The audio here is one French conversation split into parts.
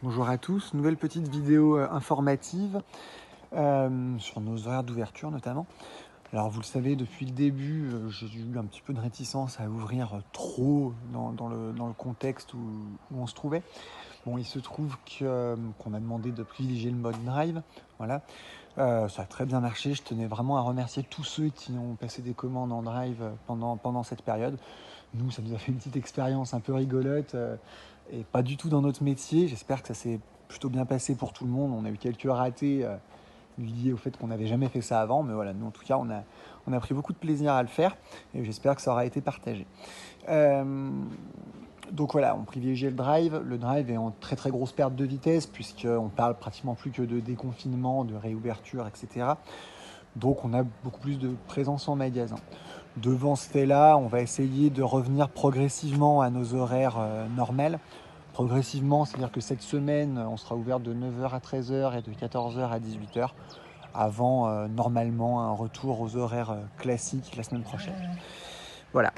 Bonjour à tous, nouvelle petite vidéo informative sur nos horaires d'ouverture notamment. Alors vous le savez, depuis le début, j'ai eu un petit peu de réticence à ouvrir trop dans le contexte où on se trouvait. Bon, il se trouve qu'on a demandé de privilégier le mode drive, voilà. Ça a très bien marché, je tenais vraiment à remercier tous ceux qui ont passé des commandes en drive pendant cette période. Nous, ça nous a fait une petite expérience un peu rigolote et pas du tout dans notre métier. J'espère que ça s'est plutôt bien passé pour tout le monde. On a eu quelques ratés liés au fait qu'on n'avait jamais fait ça avant, mais voilà, nous en tout cas, on a pris beaucoup de plaisir à le faire et j'espère que ça aura été partagé. Euh, donc voilà, on privilégiait le drive. Le drive est en très très grosse perte de vitesse puisqu'on parle pratiquement plus que de déconfinement, de réouverture, etc. Donc on a beaucoup plus de présence en magasin. Devant ce fait-là, on va essayer de revenir progressivement à nos horaires normales. Progressivement, c'est-à-dire que cette semaine, on sera ouvert de 9h à 13h et de 14h à 18h, avant normalement un retour aux horaires classiques la semaine prochaine. Voilà.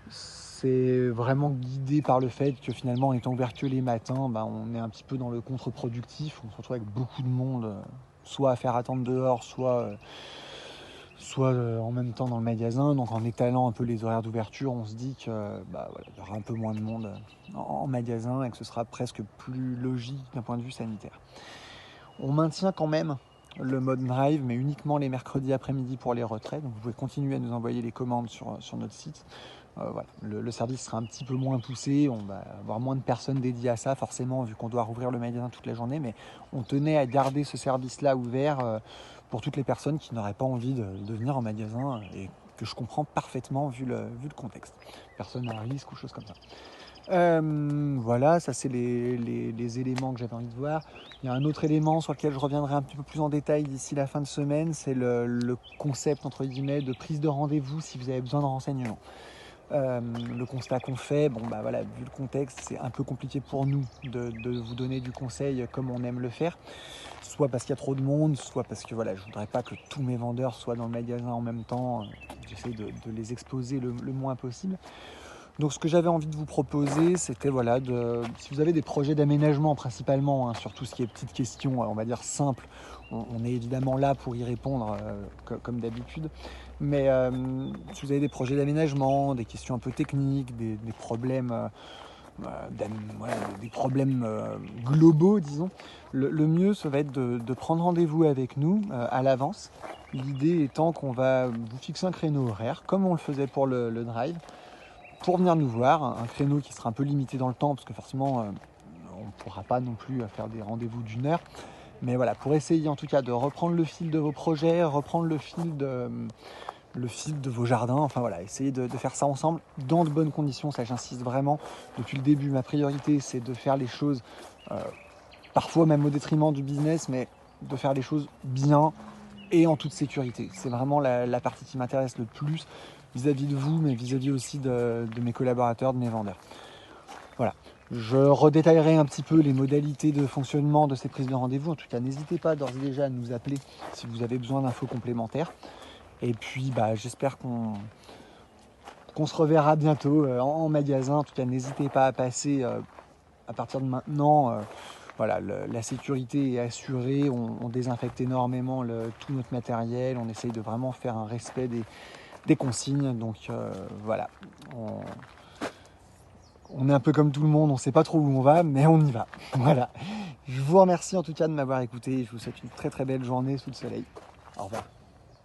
C'est vraiment guidé par le fait que finalement, en étant ouvert que les matins, on est un petit peu dans le contre-productif. On se retrouve avec beaucoup de monde, soit à faire attendre dehors, soit en même temps dans le magasin. Donc en étalant un peu les horaires d'ouverture, on se dit que voilà, il y aura un peu moins de monde en magasin et que ce sera presque plus logique d'un point de vue sanitaire. On maintient quand même le mode drive, mais uniquement les mercredis après-midi pour les retraits. Donc vous pouvez continuer à nous envoyer les commandes sur notre site. Voilà. Le service sera un petit peu moins poussé, on va avoir moins de personnes dédiées à ça forcément vu qu'on doit rouvrir le magasin toute la journée, mais on tenait à garder ce service-là ouvert pour toutes les personnes qui n'auraient pas envie de venir en magasin et que je comprends parfaitement vu le contexte. Personne à risque ou choses comme ça. Voilà, ça c'est les éléments que j'avais envie de voir. Il y a un autre élément sur lequel je reviendrai un petit peu plus en détail d'ici la fin de semaine, c'est le concept entre guillemets de prise de rendez-vous si vous avez besoin de renseignements. Le constat qu'on fait, voilà, vu le contexte, c'est un peu compliqué pour nous de vous donner du conseil comme on aime le faire, soit parce qu'il y a trop de monde, soit parce que voilà, je voudrais pas que tous mes vendeurs soient dans le magasin en même temps. J'essaie de les exposer le moins possible. Donc ce que j'avais envie de vous proposer, c'était voilà, si vous avez des projets d'aménagement principalement, sur tout ce qui est petites questions, on va dire simples, on est évidemment là pour y répondre comme d'habitude. Mais si vous avez des projets d'aménagement, des questions un peu techniques, des problèmes, des problèmes globaux, disons, le mieux, ça va être de prendre rendez-vous avec nous à l'avance. L'idée étant qu'on va vous fixer un créneau horaire, comme on le faisait pour le drive, pour venir nous voir, un créneau qui sera un peu limité dans le temps, parce que forcément, on ne pourra pas non plus faire des rendez-vous d'une heure. Mais voilà, pour essayer en tout cas de reprendre le fil de vos projets, reprendre le fil de vos jardins, enfin voilà, essayer de faire ça ensemble dans de bonnes conditions, ça j'insiste vraiment. Depuis le début, ma priorité, c'est de faire les choses, parfois même au détriment du business, mais de faire les choses bien et en toute sécurité. C'est vraiment la partie qui m'intéresse le plus vis-à-vis de vous, mais vis-à-vis aussi de mes collaborateurs, de mes vendeurs. Voilà. Je redétaillerai un petit peu les modalités de fonctionnement de ces prises de rendez-vous. En tout cas, n'hésitez pas d'ores et déjà à nous appeler si vous avez besoin d'infos complémentaires. Et puis, j'espère qu'on se reverra bientôt en magasin. En tout cas, n'hésitez pas à passer à partir de maintenant. Voilà, la sécurité est assurée. On désinfecte énormément tout notre matériel. On essaye de vraiment faire un respect des consignes. Donc voilà. On est un peu comme tout le monde, on ne sait pas trop où on va, mais on y va. Voilà. Je vous remercie en tout cas de m'avoir écouté. Je vous souhaite une très très belle journée sous le soleil. Au revoir.